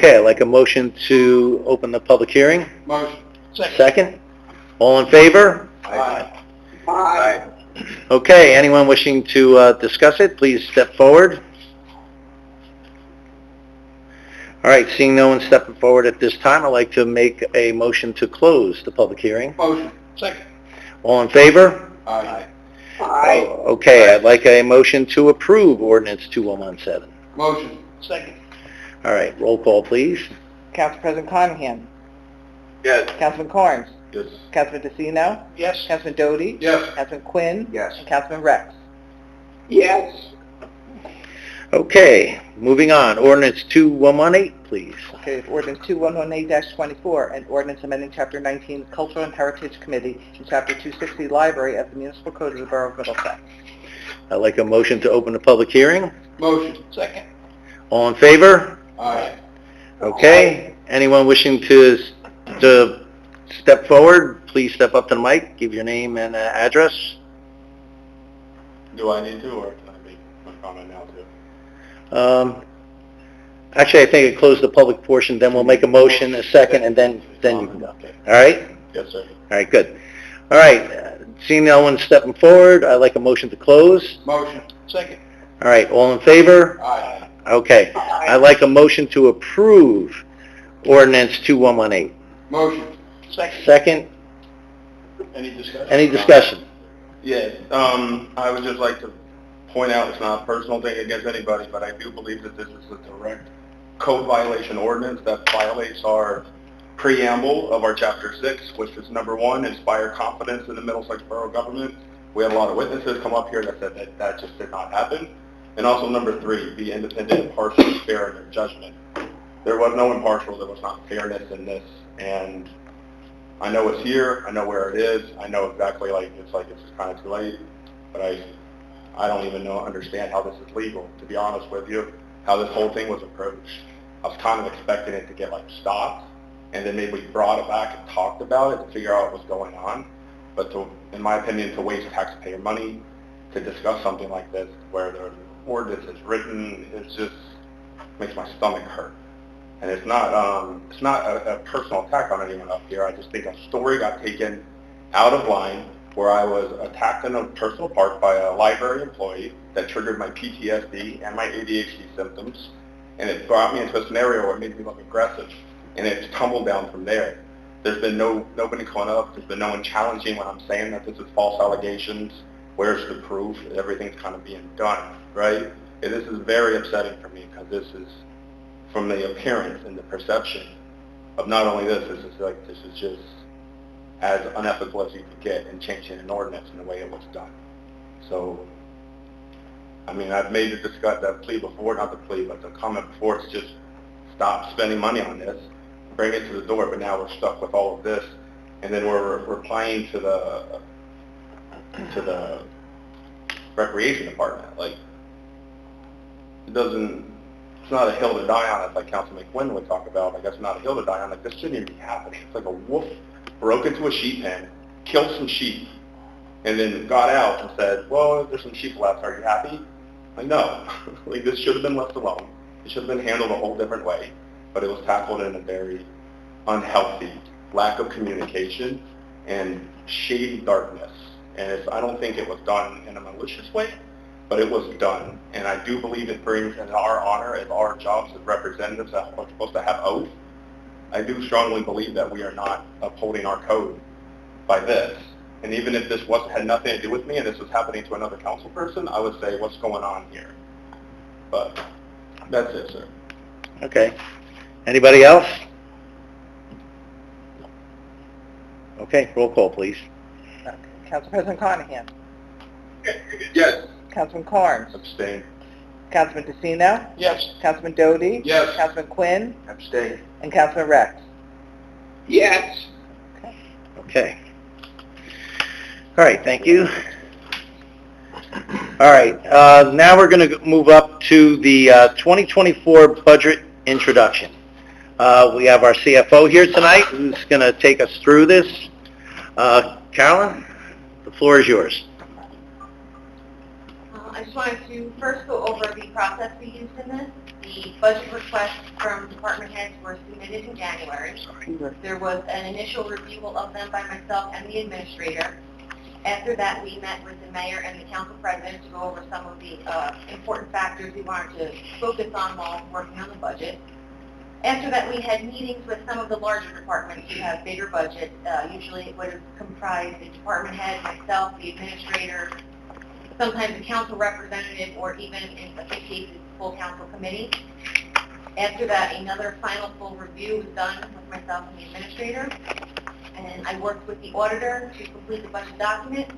Okay, I'd like a motion to open the public hearing. Motion. Second? All in favor? Aye. Aye. Okay, anyone wishing to discuss it, please step forward. All right, seeing no one stepping forward at this time, I'd like to make a motion to close the public hearing. Motion. Second. All in favor? Aye. Aye. Okay, I'd like a motion to approve ordinance 2117. Motion. Second. All right, roll call, please. Council President Conaghan. Yes. Councilman Carnes. Yes. Councilman DeCino. Yes. Councilman Doty. Yes. Councilman Quinn. Yes. And Councilman Rex. Yes. Okay, moving on. Ordinance 2118, please. Okay, ordinance 2118-24, and ordinance amending Chapter 19 Cultural and Heritage Committee and Chapter 260 Library of the Municipal Code of the Borough of Middlesex. I'd like a motion to open the public hearing. Motion. Second. All in favor? Aye. Okay, anyone wishing to step forward, please step up to the mic, give your name and address. Do I need to, or can I make my comment now too? Actually, I think it closed the public portion, then we'll make a motion, a second, and then you can go. All right? Yes, sir. All right, good. All right, seeing no one stepping forward, I'd like a motion to close. Motion. Second. All right, all in favor? Aye. Okay, I'd like a motion to approve ordinance 2118. Motion. Second. Second, Any discussion? any discussion? Yeah, I would just like to point out, it's not a personal thing against anybody, but I do believe that this is a direct code violation ordinance that violates our preamble of our Chapter 6, which is number 1, inspire confidence in the Middlesex Borough government. We had a lot of witnesses come up here that said that that just did not happen. And also number 3, be independent, impartial, and fair in your judgment. There was no impartial, there was not fairness in this, and I know it's here, I know where it is, I know exactly, it's just kind of too late, but I don't even understand how this is legal, to be honest with you, how this whole thing was approached. I was kind of expecting it to get stopped, and then maybe brought it back and talked about it to figure out what was going on. But in my opinion, to waste taxpayer money to discuss something like this, where the ordinance is written, it just makes my stomach hurt. And it's not a personal attack on anyone up here. I just think a story got taken out of line where I was attacked in a personal park by a library employee that triggered my PTSD and my ADHD symptoms, and it brought me into a scenario where it made me look aggressive, and it's tumbled down from there. There's been nobody coming up, there's been no one challenging when I'm saying that this is false allegations. Where's the proof? Everything's kind of being done, right? And this is very upsetting for me, because this is, from the appearance and the perception of not only this is just as unethical as you could get in changing an ordinance in the way it was done. So, I mean, I've made the plea before, not the plea, but the comment before, it's just stop spending money on this, bring it to the door, but now we're stuck with all of this, and then we're replying to the recreation department. It's not a hill to die on, like Councilman Quinn would talk about. It's not a hill to die on. This shouldn't even be happening. It's like a wolf broke into a sheep pen, killed some sheep, and then got out and said, well, there's some sheep left, are you happy? No. This should have been left alone. It should have been handled a whole different way, but it was tackled in a very unhealthy lack of communication and shady darkness. And I don't think it was done in a malicious way, but it was done. And I do believe it brings in our honor as our jobs as representatives that are supposed to have oath. I do strongly believe that we are not upholding our code by this. And even if this had nothing to do with me and this was happening to another council person, I would say, what's going on here? But that's it, sir. Okay. Anybody else? Okay, roll call, please. Council President Conaghan. Yes. Councilman Carnes. Abstain. Councilman DeCino. Yes. Councilman Doty. Yes. Councilman Quinn. Abstain. And Councilman Rex. Yes. Okay. All right, thank you. All right, now we're going to move up to the 2024 budget introduction. We have our CFO here tonight who's going to take us through this. Carolyn, the floor is yours. I just wanted to first go over the process we used in this. The budget requests from department heads were submitted in January. There was an initial review of them by myself and the administrator. After that, we met with the mayor and the council president to go over some of the important factors we wanted to focus on while working on the budget. After that, we had meetings with some of the larger departments who have bigger budgets. Usually it would have comprised the department head, myself, the administrator, sometimes a council representative, or even in a few cases, full council committee. After that, another final full review was done with myself and the administrator. And I worked with the auditor to complete the budget document,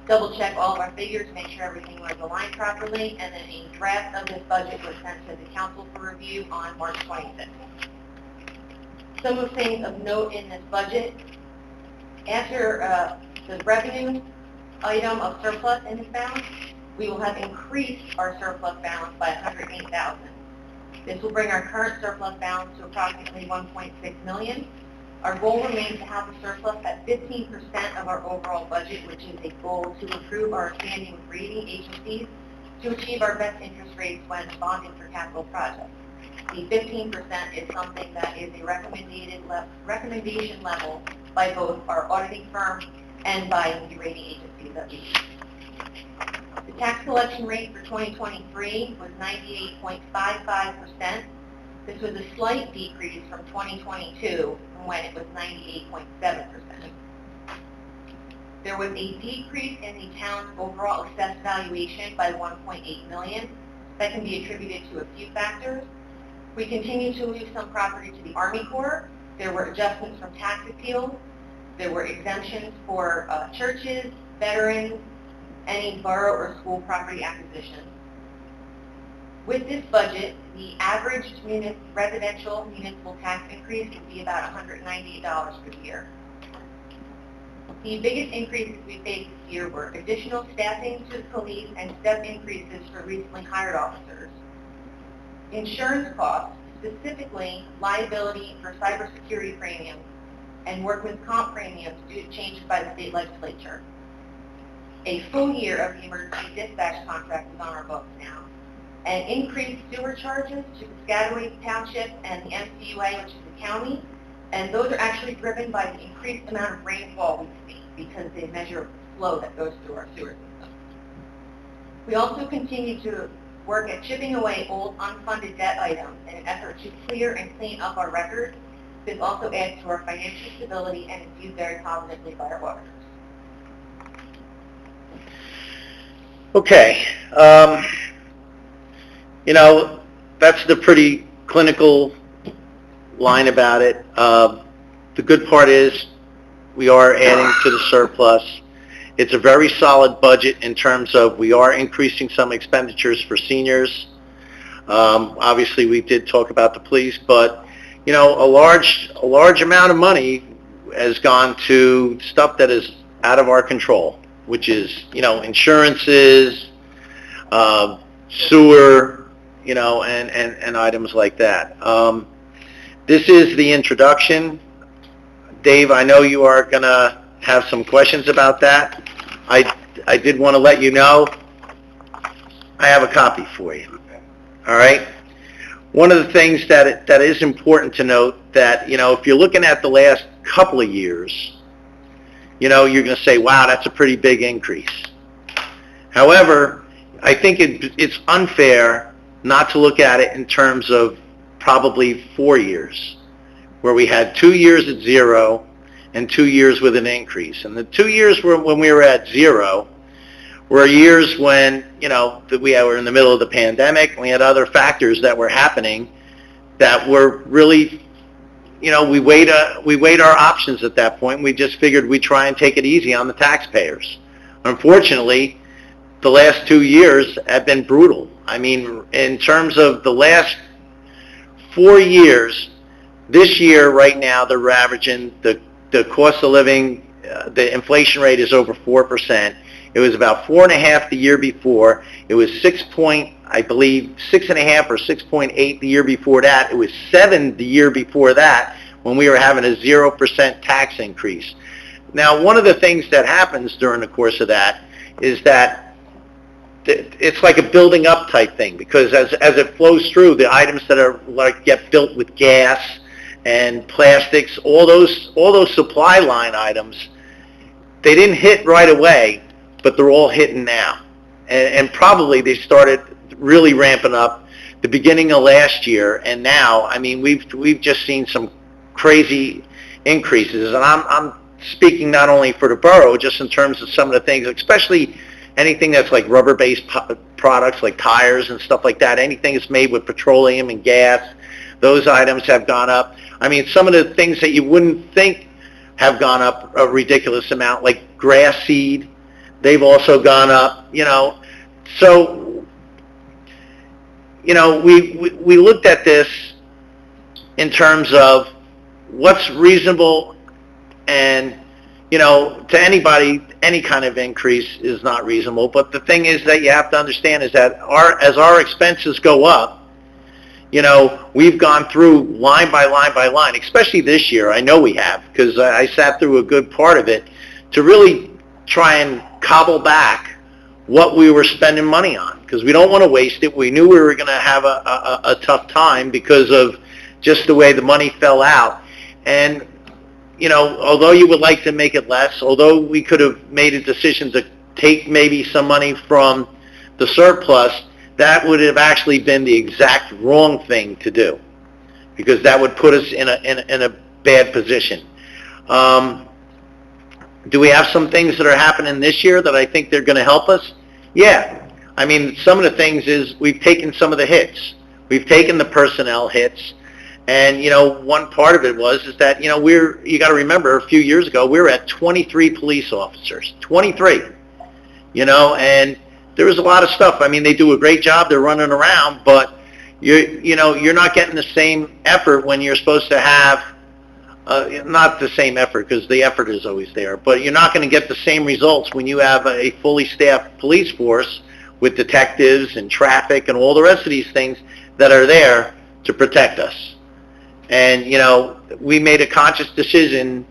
double check all of our figures, make sure everything was aligned properly, and then a draft of this budget was sent to the council for review on March 25th. Some of the things of note in this budget, after the revenue item of surplus in this balance, we will have increased our surplus balance by $108,000. This will bring our current surplus balance to approximately $1.6 million. Our goal remains to have a surplus at 15% of our overall budget, which is a goal to improve our standing with rating agencies to achieve our best interest rates when bonding for capital projects. The 15% is something that is a recommendation level by both our auditing firm and by the rating agencies that we use. The tax collection rate for 2023 was 98.55%. This was a slight decrease from 2022 when it was 98.7%. There was a decrease in the town's overall assessed valuation by $1.8 million. That can be attributed to a few factors. We continue to lose some property to the Army Corps. There were adjustments from tax appeals. There were exemptions for churches, veterans, any borough or school property acquisitions. With this budget, the average residential municipal tax increase would be about $198 for the year. The biggest increases we faced this year were additional staffing to the police and step increases for recently hired officers. Insurance costs, specifically liability for cybersecurity premiums and workman's comp premiums due to changes by the state legislature. A full year of the emergency dispatch contract is on our books now. And increased sewer charges to Piscataway Township and the MCUA, which is the county, and those are actually driven by the increased amount of rainfall we see because they measure the flow that goes through our sewer system. We also continue to work at chipping away old unfunded debt items in an effort to clear and clean up our records. This also adds to our financial stability and is viewed very positively by our auditors. Okay. You know, that's the pretty clinical line about it. The good part is we are adding to the surplus. It's a very solid budget in terms of we are increasing some expenditures for seniors. Obviously, we did talk about the police, but you know, a large amount of money has gone to stuff that is out of our control, which is, you know, insurances, sewer, you know, and items like that. This is the introduction. Dave, I know you are going to have some questions about that. I did want to let you know I have a copy for you. All right? One of the things that is important to note that, you know, if you're looking at the last couple of years, you know, you're going to say, wow, that's a pretty big increase. However, I think it's unfair not to look at it in terms of probably 4 years, where we had 2 years at zero and 2 years with an increase. And the 2 years when we were at zero were years when, you know, that we were in the middle of the pandemic, and we had other factors that were happening that were really, you know, we weighed our options at that point. We just figured we'd try and take it easy on the taxpayers. Unfortunately, the last 2 years have been brutal. I mean, in terms of the last 4 years, this year right now they're averaging the cost of living, the inflation rate is over 4%. It was about 4.5 the year before. It was 6.5 or 6.8 the year before that. It was 7 the year before that when we were having a 0% tax increase. Now, one of the things that happens during the course of that is that it's like a building up type thing, because as it flows through, the items that are like get built with gas and plastics, all those supply line items, they didn't hit right away, but they're all hitting now. And probably they started really ramping up the beginning of last year, and now, I mean, we've just seen some crazy increases, and I'm speaking not only for the borough, just in terms of some of the things, especially anything that's like rubber-based products, like tires and stuff like that, anything that's made with petroleum and gas, those items have gone up. I mean, some of the things that you wouldn't think have gone up a ridiculous amount, like grass seed, they've also gone up, you know. So, you know, we looked at this in terms of what's reasonable, and, you know, to anybody, any kind of increase is not reasonable. But the thing is that you have to understand is that as our expenses go up, you know, we've gone through line by line by line, especially this year. I know we have, because I sat through a good part of it to really try and cobble back what we were spending money on, because we don't want to waste it. We knew we were going to have a tough time because of just the way the money fell out. And, you know, although you would like to make it less, although we could have made a decision to take maybe some money from the surplus, that would have actually been the exact wrong thing to do, because that would put us in a bad position. Do we have some things that are happening this year that I think they're going to help us? Yeah. I mean, some of the things is we've taken some of the hits. We've taken the personnel hits. And, you know, one part of it is that, you know, you got to remember, a few years ago, we were at 23 police officers. 23. You know, and there was a lot of stuff. I mean, they do a great job. They're running around, but you know, you're not getting the same effort when you're supposed to have, not the same effort, because the effort is always there, but you're not going to get the same results when you have a fully staffed police force with detectives and traffic and all the rest of these things that are there to protect us. And, you know, we made a conscious decision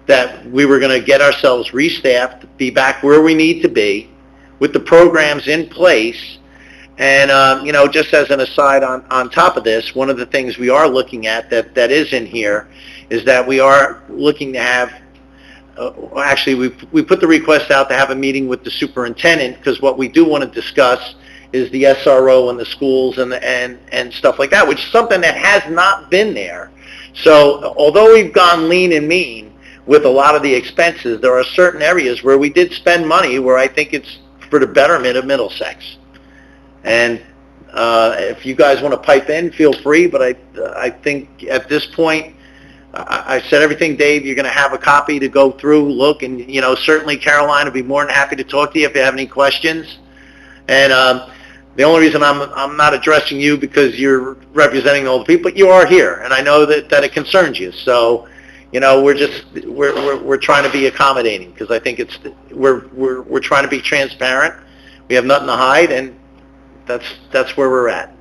that we were going to get ourselves restaffed, be back where we need to be, with the programs in place. And, you know, just as an aside on top of this, one of the things we are looking at that is in here is that we are looking to have, actually we put the request out to have a meeting with the superintendent, because what we do want to discuss is the SRO and the schools and stuff like that, which is something that has not been there. So although we've gone lean and mean with a lot of the expenses, there are certain areas where we did spend money where I think it's for the betterment of Middlesex. And if you guys want to pipe in, feel free, but I think at this point, I said everything, Dave. You're going to have a copy to go through, look, and, you know, certainly Caroline would be more than happy to talk to you if you have any questions. And the only reason I'm not addressing you because you're representing all the people, but you are here, and I know that it concerns you. So, you know, we're trying to be accommodating, because I think we're trying to be transparent. We have nothing to hide, and that's where we're at.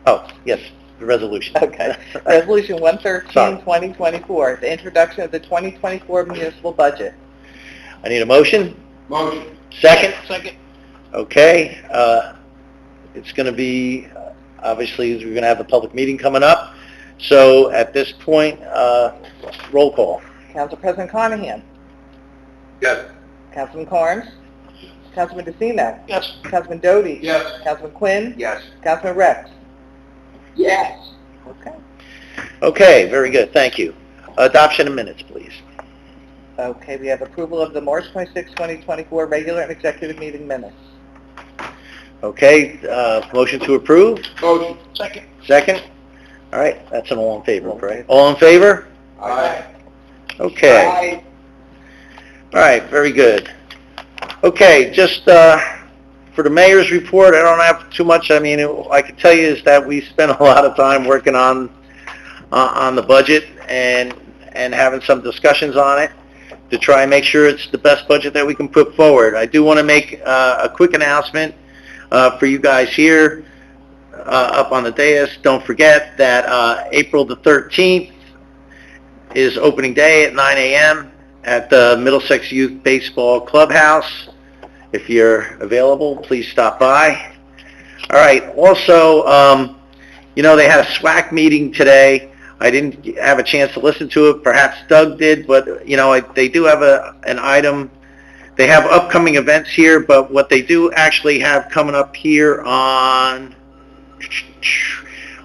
Oh, yes, the resolution. Okay. Resolution 113, Sorry. 2024, the introduction of the 2024 municipal budget. I need a motion. Motion. Second? Second. Okay. It's going to be, obviously, we're going to have a public meeting coming up. So at this point, roll call. Council President Carnahan. Yes. Councilman Carnes. Councilman DeCino. Yes. Councilman Doty. Yes. Councilman Quinn. Yes. Councilman Rex. Yes. Okay. Okay, very good. Thank you. Adoption of minutes, please. Okay, we have approval of the March 26, 2024 regular and executive meeting minutes. Okay, motion to approve? Motion. Second. Second? All right, that's an all in favor, right? All in favor? Aye. Okay. All right, very good. Okay, just for the mayor's report, I don't have too much. I mean, I can tell you is that we spent a lot of time working on the budget and having some discussions on it to try and make sure it's the best budget that we can put forward. I do want to make a quick announcement for you guys here up on the dais. Don't forget that April the 13th, is opening day at 9 a.m. at the Middlesex Youth Baseball Clubhouse. If you're available, please stop by. All right, also, they had a SWAC meeting today. I didn't have a chance to listen to it. Perhaps Doug did, but, they do have an item. They have upcoming events here, but what they do actually have coming up here on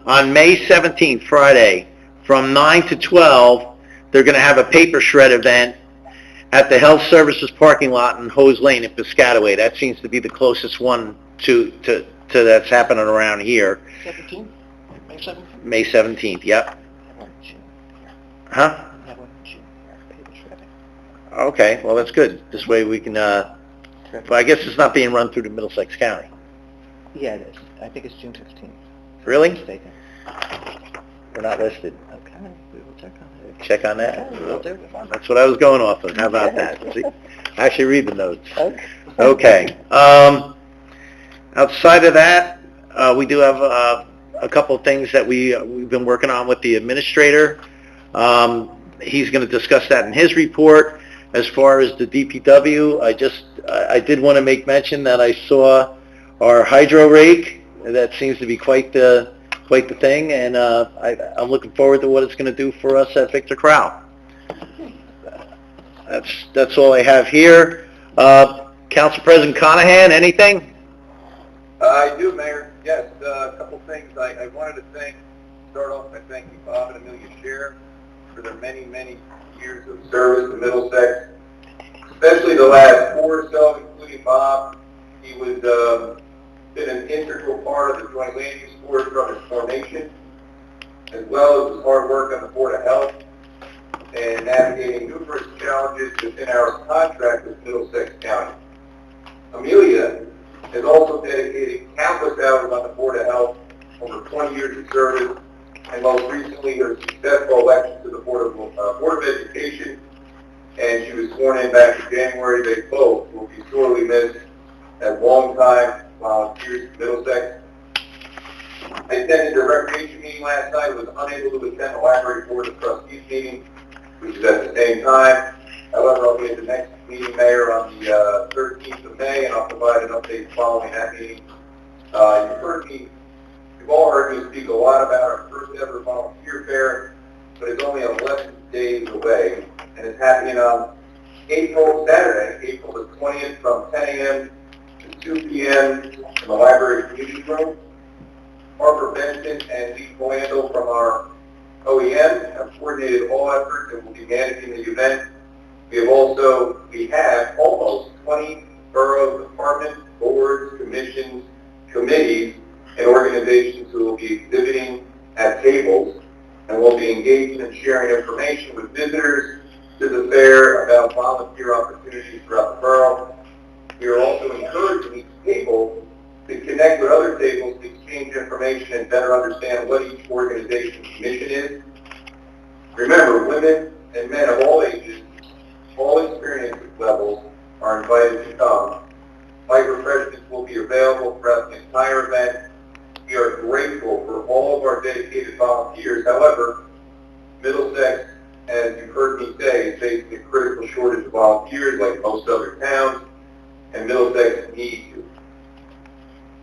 May 17th, Friday, from 9 to 12, they're going to have a paper shred event at the Health Services parking lot in Hose Lane in Piscataway. That seems to be the closest one to that's happening around here. 17th? May 17th? May 17th, yep. Huh? Okay, well, that's good. This way we can, but I guess it's not being run through the Middlesex County. Yeah, it is. I think it's June 15th. Really? Mistaken. We're not listed. Okay, we will check on it. Check on that. Okay, we'll do it. That's what I was going off of. How about that? See? I actually read the notes. Okay. Okay. Outside of that, we do have a couple of things that we've been working on with the administrator. He's going to discuss that in his report. As far as the DPW, I did want to make mention that I saw our hydro rake. That seems to be quite the thing, and I'm looking forward to what it's going to do for us at Victor Crowell. That's all I have here. Council President Conahan, anything? I do, Mayor. Yes, a couple things. I wanted to start off by thanking Bob and Amelia Sheriff for their many, many years of service to Middlesex, especially the last 4 or so, including Bob. He was been an integral part of the Joint Land Use Board from its formation, as well as his hard work on the Board of Health and navigating numerous challenges within our contract with Middlesex County. Amelia has also dedicated countless hours on the Board of Health, over 20 years of service, and most recently her successful election to the Board of Education, and she was sworn in back in January. They both will be sorely missed as long-time volunteers in Middlesex. I attended the recreation meeting last night, was unable to attend the library board of trustees meeting, which is at the same time. However, I'll be at the next meeting, Mayor, on the 13th of May, and I'll provide an update following that meeting. You've all heard me speak a lot about our first ever volunteer fair, but it's only 11 days away, and it's happening on Saturday, April the 20th, from 10 a.m. to 2 p.m. in the library community room. Harper Benson and Lee Boyandel from our OEM have coordinated all efforts and will be managing the event. We have almost 20 borough departments, boards, commissions, committees, and organizations who will be exhibiting at tables, and will be engaging and sharing information with visitors to the fair about volunteer opportunities throughout the borough. We are also encouraging each table to connect with other tables to exchange information and better understand what each organization's mission is. Remember, women and men of all ages, all experience levels are invited to come. Light refreshments will be available throughout the entire event. We are grateful for all of our dedicated volunteers. However, Middlesex, as you've heard me say, is facing a critical shortage of volunteers like most other towns, and Middlesex needs to.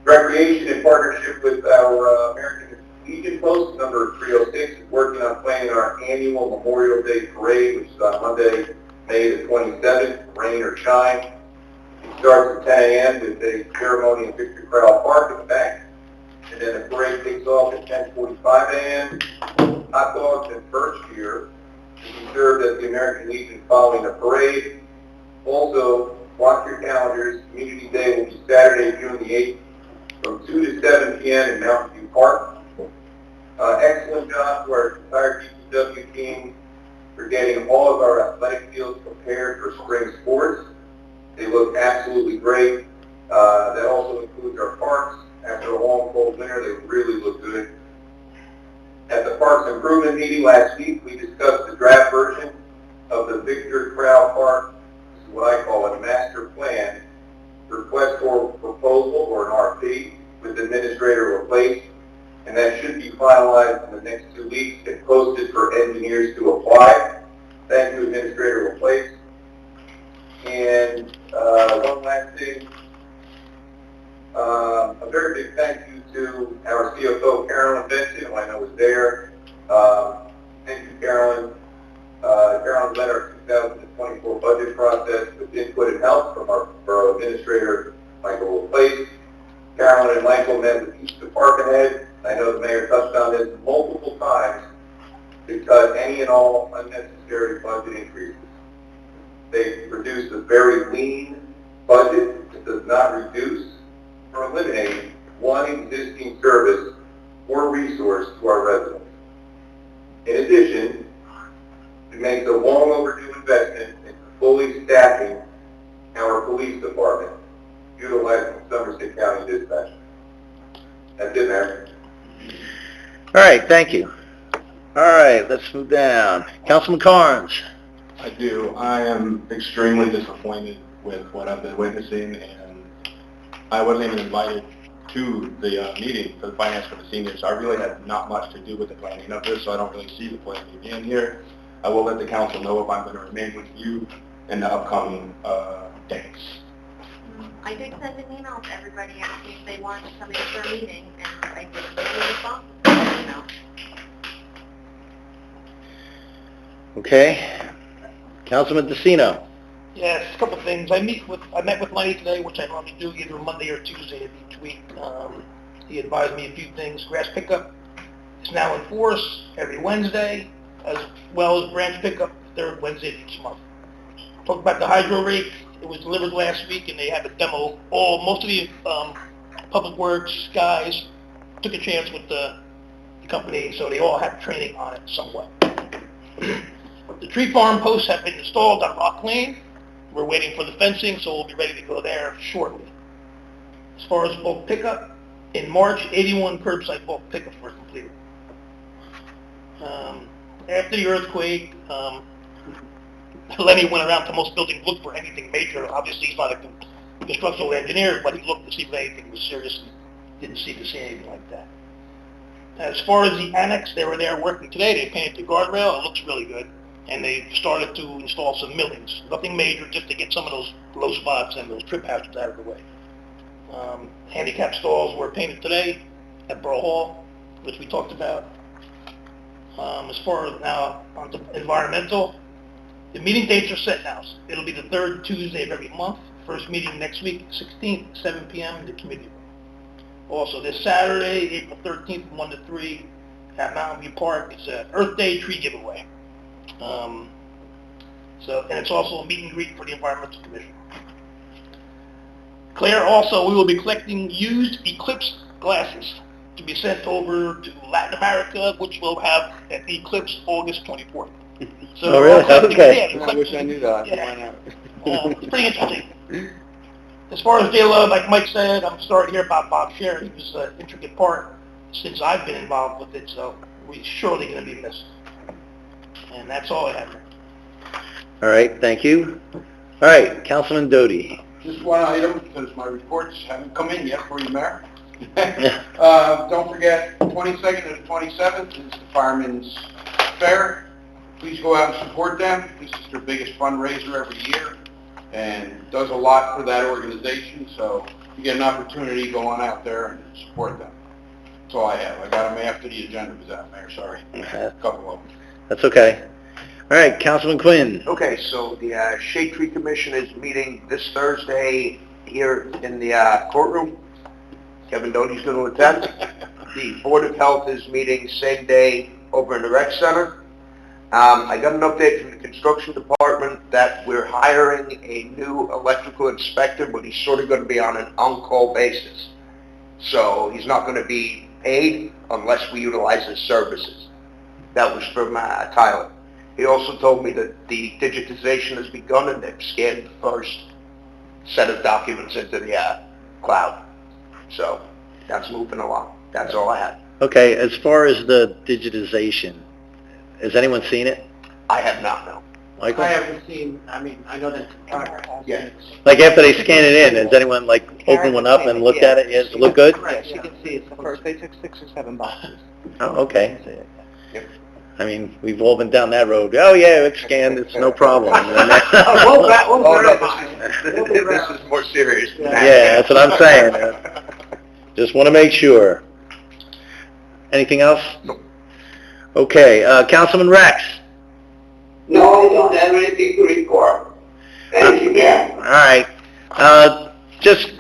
Recreation, in partnership with our American Legion Post number 306, is working on planning our annual Memorial Day Parade, which is on Monday, May the 27th, rain or shine. It starts at 10 a.m. with a ceremony in Victor Crowell Park in the back, and then the parade kicks off at 10:45 a.m. Hot dogs and birch beer will be served at the American Legion following the parade. Also, watch your calendars. Community Day will be Saturday, June the 8th, from 2 to 7 p.m. in Mountain View Park. Excellent job to our entire DPW team for getting all of our athletic fields prepared for spring sports. They look absolutely great. That also includes our parks. After a long, cold winter, they really look good. At the Parks Improvement meeting last week, we discussed the draft version of the Victor Crowell Park, this is what I call a master plan, request for proposal, or an RP, with the administrator replaced, and that should be finalized in the next 2 weeks and posted for engineers to apply. meeting. A very big thank you to our CFO, Carolyn Benson, who I know was there. Thank you, Carolyn. Carolyn led our 2024 budget process with input and help from our borough administrator, Michael Place. Carolyn and Michael met with each department head. I know the mayor touched on this multiple times to cut any and all unnecessary budget increases. They produced a very lean budget that does not reduce or eliminate one existing service or resource to our residents. In addition, it makes a long overdue investment into fully staffing our police department, utilizing Somerset County Dispatch. That's it, Mayor. All right, thank you. All right, let's move down. Councilman Carnes. I do. I am extremely disappointed with what I've been witnessing, and I wasn't even invited to the meeting for the finance for the seniors. I really had not much to do with the planning of this, so I don't really see the point of being here. I will let the council know if I'm going to remain with you in the upcoming days. I did send an email to everybody asking if they wanted to come in for a meeting, and I didn't get any response to that email. Okay. Councilman DeCino. Yes, a couple of things. I met with Lenny today, which I normally do either Monday or Tuesday of each week. He advised me a few things. Grass pickup is now in force every Wednesday, as well as branch pickup third Wednesday of each month. Talked about the hydro rake. It was delivered last week, and they had to demo most of the public works guys took a chance with the company, so they all have training on it somewhat. The tree farm posts have been installed on Rock Lane. We're waiting for the fencing, so we'll be ready to go there shortly. As far as bulk pickup, in March, 81 curbside bulk pickups were completed. After the earthquake, Lenny went around to most buildings, looked for anything major. Obviously, he's not a constructional engineer, but he looked to see if anything was serious. Didn't see anything like that. As far as the annex, they were there working today. They painted the guardrail. It looks really good. And they started to install some millings. Nothing major, just to get some of those low spots and those trip hazards out of the way. Handicap stalls were painted today at Borough Hall, which we talked about. As far as now on to environmental, the meeting dates are set now. It'll be the third Tuesday of every month. First meeting next week, 16th, 7 p.m. in the committee room. Also, this Saturday, April 13th, from 1 to 3 at Mountain View Park, it's an Earth Day tree giveaway. And it's also a meet and greet for the Environmental Commission. Claire, also, we will be collecting used Eclipse glasses to be sent over to Latin America, which will have an eclipse August 24th. So Oh, really? Okay. I wish I knew that. Yeah. It's pretty interesting. As far as J-Love, like Mike said, I'm sorry to hear about Bob Sherry. He was an intricate part since I've been involved with it, so we're surely going to be missed. And that's all I have. All right, thank you. All right, Councilman Doty. Just one item, because my reports haven't come in yet for you, Mayor. Don't forget, 22nd to the 27th is the Firemen's Fair. Please go out and support them. This is their biggest fundraiser every year and does a lot for that organization. So if you get an opportunity, go on out there and support them. That's all I have. I got them after the agenda was out, Mayor. Sorry. A couple of them. That's okay. All right, Councilman Quinn. Okay, so the Shade Tree Commission is meeting this Thursday here in the courtroom. Kevin Doty's going to attend. The Board of Health is meeting same day over in the rec center. I got an update from the construction department that we're hiring a new electrical inspector, but he's sort of going to be on an on-call basis. So he's not going to be paid unless we utilize his services. That was from Tyler. He also told me that the digitization has begun and they've scanned the first set of documents into the cloud. So that's moving along. That's all I have. Okay, as far as the digitization, has anyone seen it? I have not, no. Michael? I haven't seen, I mean, I know that Yeah. Like after they scan it in, has anyone like opened one up and looked at it? Yes, look good? Yeah, she can see it's the first, they took 6 or 7 boxes. Oh, okay. Yep. I mean, we've all been down that road. Oh, yeah, it's scanned, it's no problem. And then We'll Oh, verify. no, this is more serious than that. Yeah, that's what I'm saying. Just want to make sure. Anything else? No. Okay, Councilman Rex. No, I don't have anything to report. Thank you, Mayor. All right. Just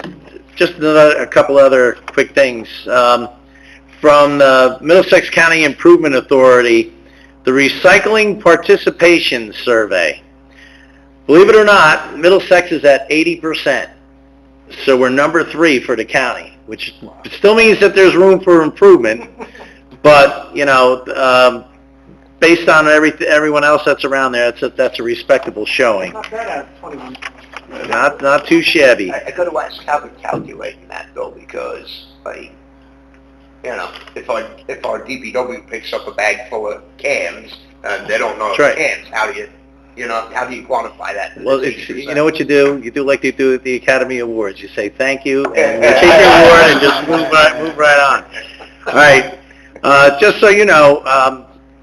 a couple other quick things. From the Middlesex County Improvement Authority, the Recycling Participation Survey. Believe it or not, Middlesex is at 80%. So we're number 3 for the county, which still means that there's room for improvement. But, you know, based on everyone else that's around there, that's a respectable showing. Not bad out of 21. Not too shabby. I gotta ask how they're calculating that though, because, like, you know, if our DPW picks up a bag full of cans, and they don't know That's right. it's cans, how do you quantify that? Well, you know what you do? You do like they do at the Academy Awards. You say thank you, and you take your award and just move right on. All right. Just so you know,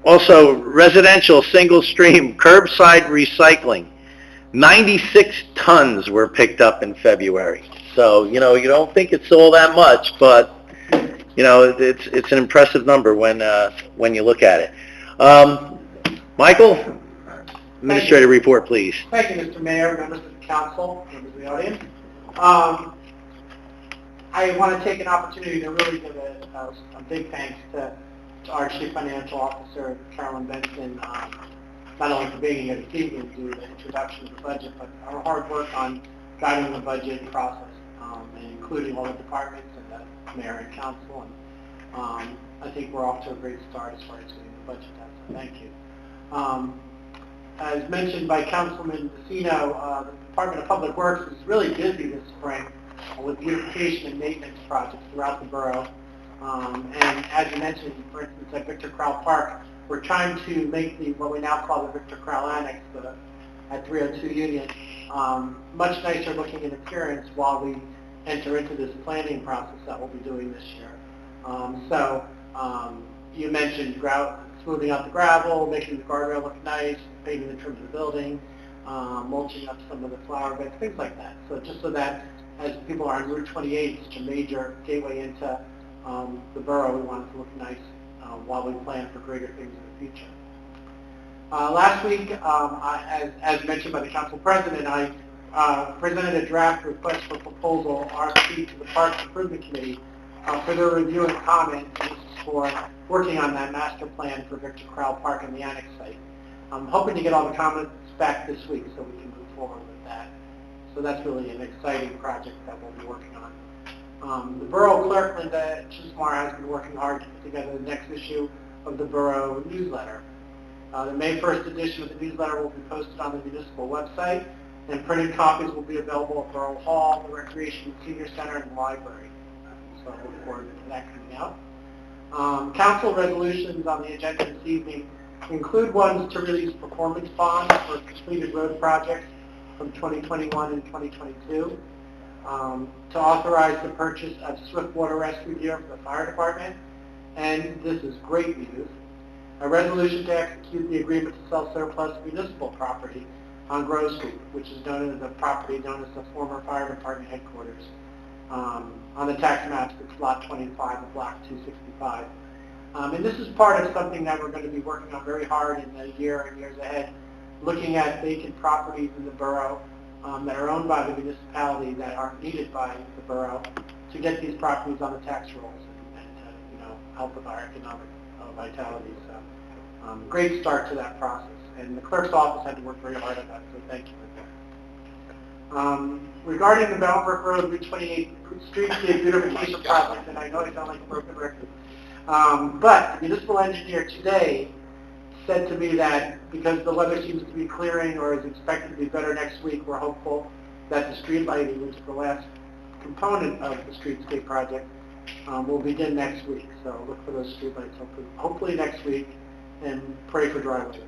also residential single stream curbside recycling. 96 tons were picked up in February. So, you know, you don't think it's all that much, but, you know, it's an impressive number when you look at it. Michael, administrative report, please. Thank you, Mr. Mayor, members of the council, members of the audience. I want to take an opportunity to really give a big thanks to our Chief Financial Officer, Carolyn Benson, not only for being here this evening to do the introduction of the budget, but our hard work on guiding the budget process, and including all the departments and the mayor and council. And I think we're off to a great start as far as getting the budget done, so thank you. As mentioned by Councilman Vecino, the Department of Public Works is really busy this spring with beautification and maintenance projects throughout the borough. And as you mentioned, for instance, at Victor Crowell Park, we're trying to make what we now call the Victor Crowell Annex at 302 Union much nicer looking in appearance while we enter into this planning process that we'll be doing this year. You mentioned smoothing out the gravel, making the guardrail look nice, painting the trim of the building, mulching up some of the flower beds, things like that. So just so that as people are on Route 28, such a major gateway into the borough, we want it to look nice while we plan for greater things in the future. Last week, as mentioned by the council president, I presented a draft request for proposal, RFP, to the Parks Improvement Committee for their review and comment. This is for working on that master plan for Victor Crowell Park and the annex site. I'm hoping to get all the comments back this week so we can move forward with that. So that's really an exciting project that we'll be working on. The Borough Clerk, Linda Chismar, has been working hard to put together the next issue of the Borough newsletter. The May 1st edition of the newsletter will be posted on the municipal website, and printed copies will be available at Borough Hall, the Recreation Senior Center, and the library. So I look forward to that coming out. Council resolutions on the agenda this evening include ones to release performance bonds for completed road projects from 2021 and 2022, to authorize the purchase of swift water rescue gear for the fire department, and this is great news, a resolution to execute the agreement to sell surplus municipal property on Grove Street, which is known as the property known as the former fire department headquarters. On the tax maps, it's lot 25 of block 265. And this is part of something that we're going to be working on very hard in the year and years ahead, looking at vacant properties in the borough that are owned by the municipality that aren't needed by the borough, to get these properties on the tax rolls and help with our economic vitality. So great start to that process. And the clerk's office had to work very hard on that, so thank you for that. Regarding the Boundbrook Road Route 28 streetscape beautification project, and I know I sound like a broken record, but the municipal engineer today said to me that because the weather seems to be clearing or is expected to be better next week, we're hopeful that the street lighting, which is the last component of the streetscape project, will begin next week. So look for those street lights hopefully next week, and pray for dry weather.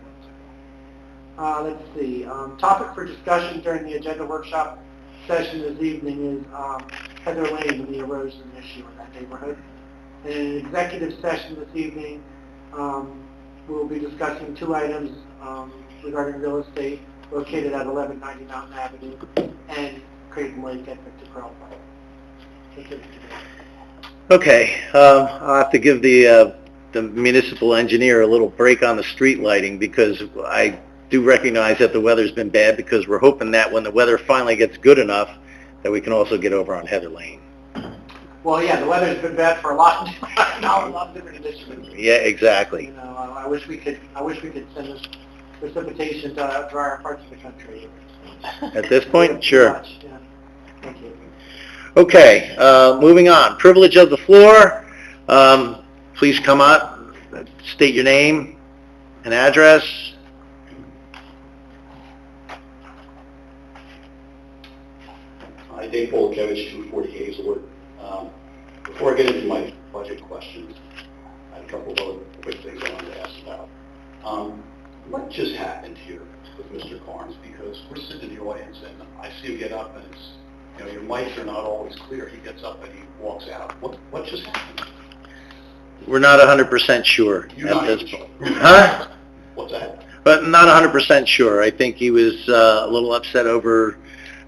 Let's see. Topic for discussion during the agenda workshop session this evening is Heather Lane and the erosion issue in that neighborhood. In an executive session this evening, we'll be discussing two items regarding real estate located at 1190 Mountain Avenue and Creighton Lake at Victor Pearl Park. That's it for today. Okay, I'll have to give the municipal engineer a little break on the street lighting, because I do recognize that the weather's been bad, because we're hoping that when the weather finally gets good enough, that we can also get over on Heather Lane. Well, yeah, the weather's been bad for a lot different initiatives. Yeah, exactly. You know, I wish we could send this precipitation to drier parts of the country. At this point, sure. Yeah. Thank you. Okay, moving on. Privilege of the floor. Please come up, state your name and address. Hi, Dave Polakevich, 240 Hazelwood. Before I get into my budget questions, I have a couple of other quick things I wanted to ask about. What just happened here with Mr. Carnes? Because we're sitting in the audience and I see him get up and it's, you know, your mics are not always clear. He gets up and he walks out. What just happened? We're not 100% sure You're at not this sure. point. Huh? What's that? But not 100% sure. I think he was a little upset over,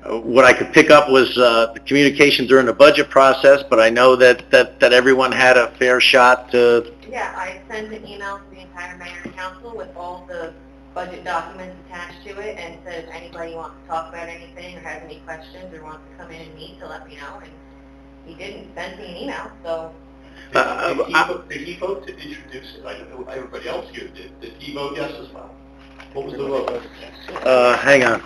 what I could pick up was the communication during the budget process, but I know that everyone had a fair shot to... Yeah, I sent an email to the entire mayor and council with all the budget documents attached to it, and said if anybody wants to talk about anything or has any questions or wants to come in and meet, to let me know, and he didn't send me an email, so... Did he vote to introduce it? I know everybody else here did. Did he vote yes as well? What was the vote? hang on.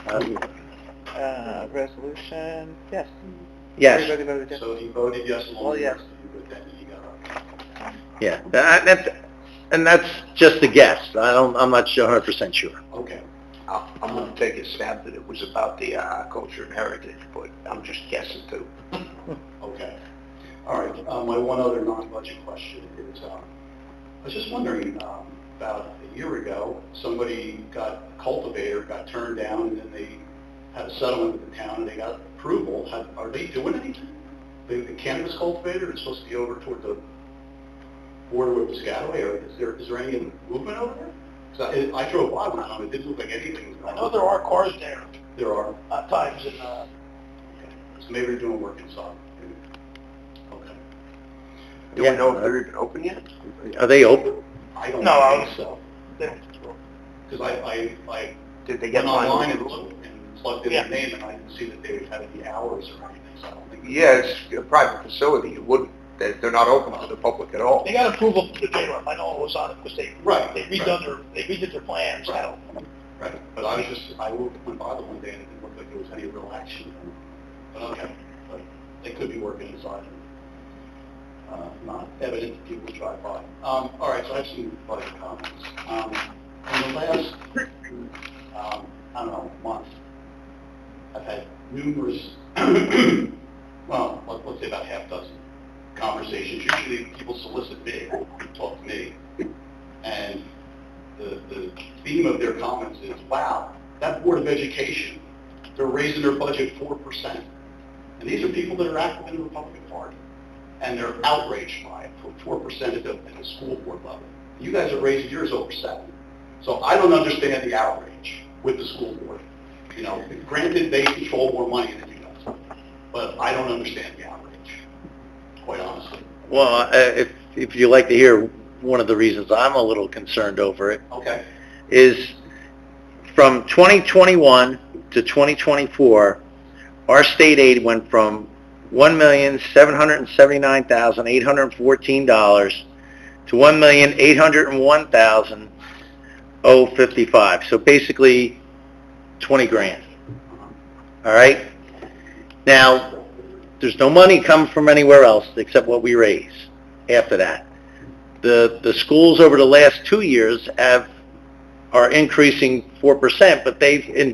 Resolution, yes. Yes. Everybody voted yes. So he voted yes along Well, the yes. rest of you, but then he got up. Yeah. And that's just a guess. I'm not 100% sure. Okay. I'm going to take a stab that it was about the culture and heritage, but I'm just guessing too. Okay. All right. My one other non-budget question is, I was just wondering, about a year ago, somebody a cultivator got turned down, and then they had a settlement with the town, and they got approval. Are they doing anything? The cannabis cultivator is supposed to be over toward the border with Piscataway, or is there any movement over there? 'Cause I drove by one time, it didn't look like anything was I going know on. there are cars there There are. at times, and, Okay. So maybe they're doing work inside. Okay. Do we know if they're even open yet? Are they open? I don't No, think so. they don't. Because I Did they get went online fined? and looked and plugged in Yeah. their name, and I didn't see that they had any hours or anything, so I don't think... Yeah, it's a private facility. It wouldn't, they're not open to the public at all. They got approval from the J-Rob, I know it was on it, because they Right, they redid their plans, Right. now. Right, but I went by the one day and it didn't look like there was any real action. But okay, but they could be working inside and not evident to people who drive by. All right, so I have some budget comments. In the last, I don't know, month, I've had numerous, well, let's say about half dozen conversations. Usually people solicit me, talk to me, and the theme of their comments is, wow, that Board of Education, they're raising their budget 4%. And these are people that are active in the Republican Party. And they're outraged by it, for 4% at the school board level. You guys are raising yours over 7. So I don't understand the outrage with the school board. You know, granted, they control more money than you guys, but I don't understand the outrage, quite honestly. Well, if you like to hear one of the reasons I'm a little concerned over it, Okay. is from 2021 to 2024, our state aid went from $1,779,814 to $1,801,055. So basically 20 grand. All right? Now, there's no money coming from anywhere else except what we raise after that. The schools over the last 2 years are increasing 4%, but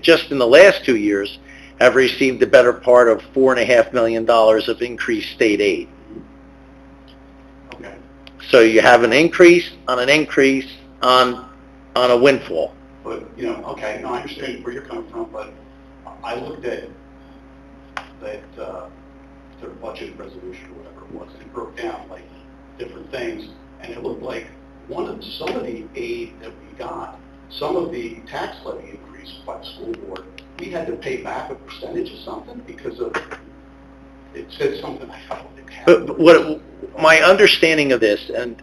just in the last 2 years, have received the better part of $4.5 million of increased state aid. Okay. So you have an increase on an increase on a windfall. But, you know, okay, no, I understand where you're coming from, but I looked at their budget resolution or whatever it was, and it broke down like different things, and it looked like some of the aid that we got, some of the tax levy increase by the school board, we had to pay back a percentage of something because of, it said something, I forgot what it had. But what, my understanding of this, and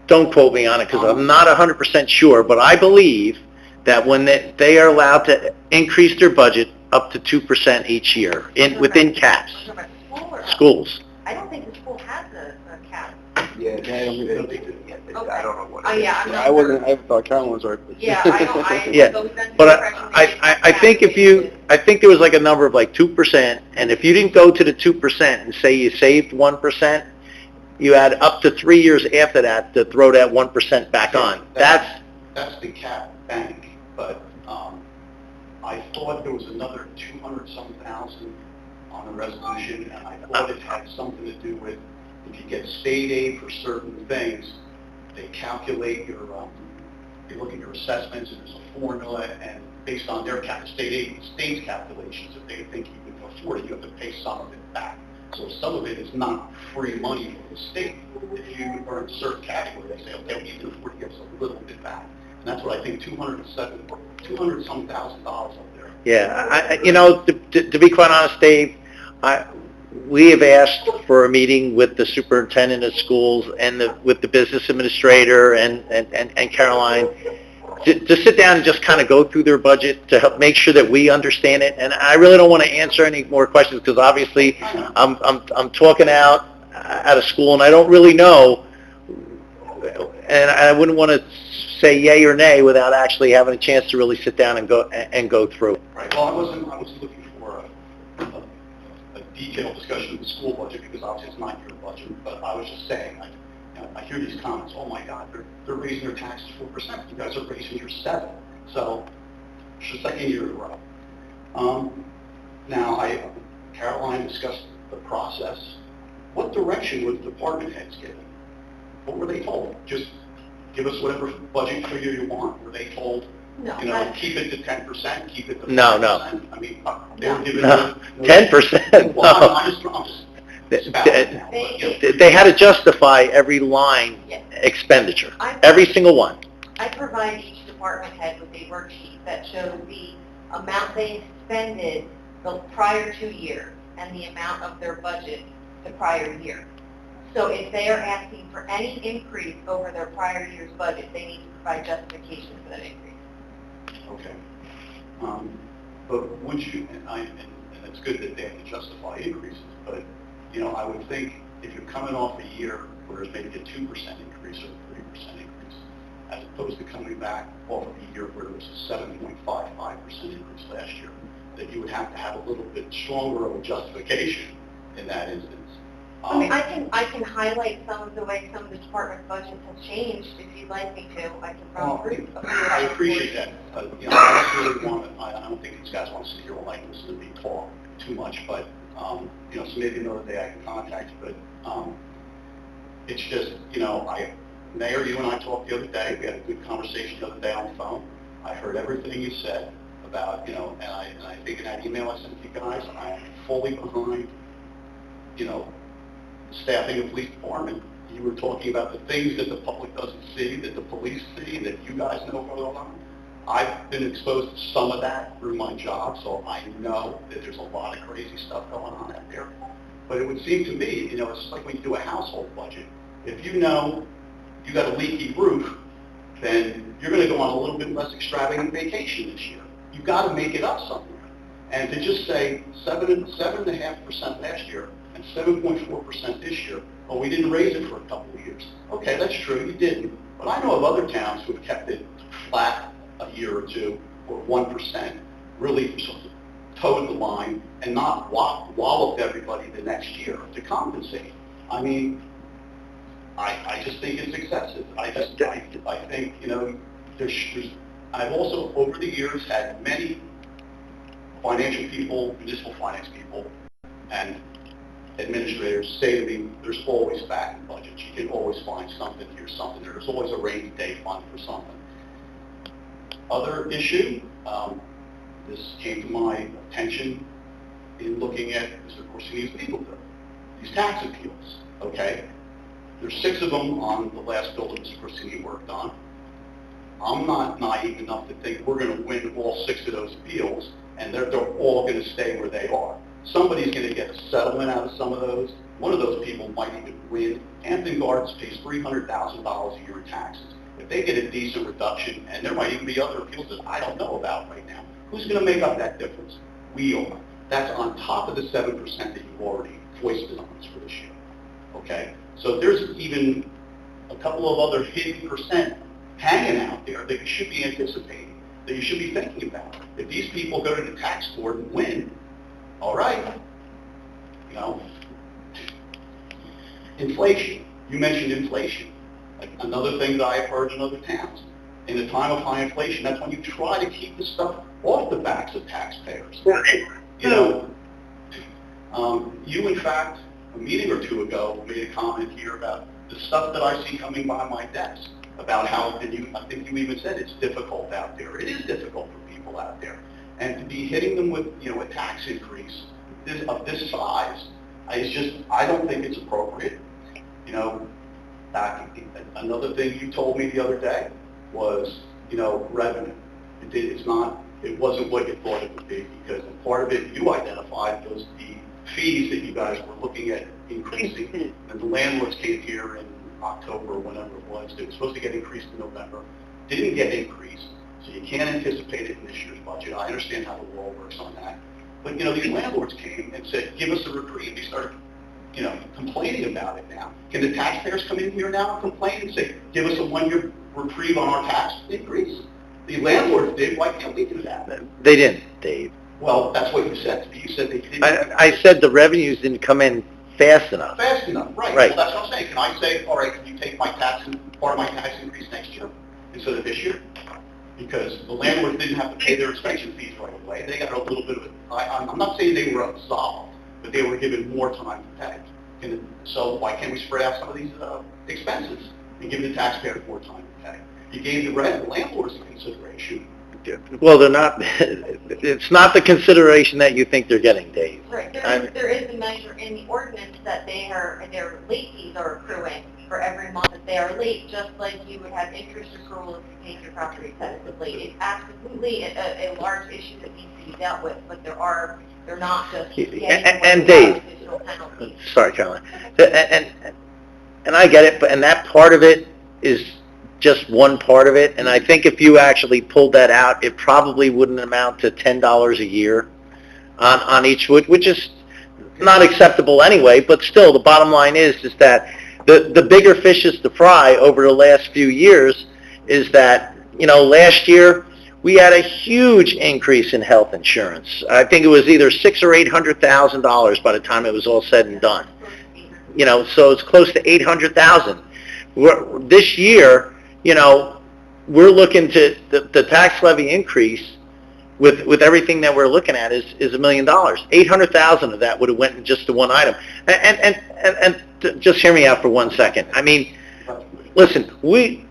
don't quote me on it because I'm not 100% sure, but I believe that when they are allowed to increase their budget up to 2% each year, within caps, schools. I don't think the school has a cap. Yeah, I don't think I don't know what Oh, it is. yeah, I'm not I wasn't, certain. I thought Carolyn was right. Yeah, I don't, I Yeah, was always under the But impression they I think if you, I think there was like a number of like 2%, and if you didn't go to the 2% and say you saved 1%, you had up to 3 years after that to throw that 1% back on. That's, That's the cap bank, but I thought there was another 200-some thousand on the resolution, and I thought it had something to do with if you get state aid for certain things, they calculate your, they look at your assessments, and there's a formula, and based on their state's calculations, if they think you can afford it, you have to pay some of it back. So some of it is not free money from the state. If you are in a certain category, they say, okay, we can afford to give us a little bit back. And that's what I think, $200-some thousand up there. yeah, you know, to be quite honest, Dave, we have asked for a meeting with the superintendent of schools and with the business administrator and Caroline to sit down and just kind of go through their budget to help make sure that we understand it. And I really don't want to answer any more questions because obviously I'm talking out of school and I don't really know, and I wouldn't want to say yay or nay without actually having a chance to really sit down and go through. Right, well, I wasn't looking for a detailed discussion of the school budget because obviously it's not your budget, but I was just saying, I hear these comments, oh my God, they're raising their taxes 4%, you guys are raising your 7%, so it's the second year in a row. Now, Caroline discussed the process. What direction were the department heads given? What were they told? Just give us whatever budget figure you want? Were they told, No, you know, keep it to 10%, keep it to 5%? No. I mean, they were given... No, 10%, Well, no. I'm just spouting now, but, you know, They had to justify every line expenditure, every single one. I provide each department head with a worksheet that shows the amount they expended the prior 2 years and the amount of their budget the prior year. So if they are asking for any increase over their prior year's budget, they need to provide justification for that increase. Okay. But would you, and it's good that they have to justify increases, but, you know, I would think if you're coming off a year where there's maybe a 2% increase or a 3% increase, as opposed to coming back off of a year where there was a 7.55% increase last year, that you would have to have a little bit stronger of a justification in that instance. I mean, I can highlight some of the way some of the department budgets have changed if you'd like me to. I can run through. I appreciate that. You know, I don't really want to, I don't think these guys want to sit here all night and listen to me talk too much, but, you know, so maybe another day I can contact you, but it's just, you know, Mayor, you and I talked the other day, we had a good conversation the other day on the phone. I heard everything you said about, you know, and I think in that email I sent to you guys, I am fully behind, you know, staffing the police department. You were talking about the things that the public doesn't see, that the police see, that you guys know going on. I've been exposed to some of that through my job, so I know that there's a lot of crazy stuff going on out there. But it would seem to me, you know, it's like when you do a household budget. If you know you got a leaky roof, then you're going to go on a little bit less extravagant vacation this year. You've got to make it up somewhere. And to just say 7.5% last year and 7.4% this year, well, we didn't raise it for a couple of years. Okay, that's true, you didn't. But I know of other towns who have kept it flat a year or two, or 1%, really sort of towed the line and not walloped everybody the next year to compensate. I mean, I just think it's excessive. I think, you know, I've also, over the years, had many financial people, municipal finance people, and administrators say to me, there's always back in budgets. You can always find something here, something there. There's always a rainy day fund for something. Other issue, this came to my attention in looking at Mr. Corsini's legal bill, these tax appeals, okay? There's 6 of them on the last building Mr. Corsini worked on. I'm not naive enough to think we're going to win all 6 of those appeals, and they're all going to stay where they are. Somebody's going to get a settlement out of some of those. One of those people might even win. Hampton Gardens pays $300,000 a year in taxes. If they get a decent reduction, and there might even be other appeals that I don't know about right now, who's going to make up that difference? We are. That's on top of the 7% that you've already foisted on us for this year. Okay? So there's even a couple of other hidden percent hanging out there that you should be anticipating, that you should be thinking about. If these people go to the tax court and win, all right, you know, inflation. You mentioned inflation. Like another thing that I've heard in other towns. In a time of high inflation, that's when you try to keep the stuff off the backs of taxpayers. You know, you in fact, a meeting or 2 ago, made a comment here about the stuff that I see coming by my desk, about how, and I think you even said it's difficult out there. It is difficult for people out there. And to be hitting them with, you know, a tax increase of this size, I don't think it's appropriate. You know, another thing you told me the other day was, you know, revenue. It wasn't what you thought it would be, because part of it you identified was the fees that you guys were looking at increasing, and the landlords came here in October or whenever it was. They were supposed to get increased in November, didn't get increased, so you can't anticipate it in this year's budget. I understand how the law works on that. But, you know, these landlords came and said, give us a reprieve. They started, you know, complaining about it now. Can the taxpayers come in here now and complain and say, give us a 1-year reprieve on our tax increase? The landlords did. Why can't we do that? They didn't, Dave. Well, that's what you said to me. You said they didn't. I said the revenues didn't come in fast enough. Fast enough, right. Right. Well, that's what I'm saying. Can I say, all right, can you take my tax, part of my tax increase next year instead of this year? Because the landlords didn't have to pay their inspection fees right away. They got a little bit of it. I'm not saying they were absolved, but they were given more time to pay. So why can't we spread out some of these expenses and give the taxpayers more time to pay? You gave the landlords a consideration. Well, they're not, it's not the consideration that you think they're getting, Dave. Right, there is a measure in the ordinance that their late fees are accruing for every month that they are late, just like you would have interest accrual if you paid your property taxes late. It's absolutely a large issue that needs to be dealt with, but they're not just getting And away Dave, without additional penalties. sorry, Caroline, and I get it, and that part of it is just one part of it, and I think if you actually pulled that out, it probably wouldn't amount to $10 a year on each, which is not acceptable anyway, but still, the bottom line is that the bigger fishes to fry over the last few years is that, you know, last year, we had a huge increase in health insurance. I think it was either $600,000 or $800,000 by the time it was all said and done. You know, so it's close to $800,000. This year, you know, we're looking to, the tax levy increase with everything that we're looking at is $1 million. 800,000 of that would have went just to one item. And just hear me out for 1 second. I mean, listen, we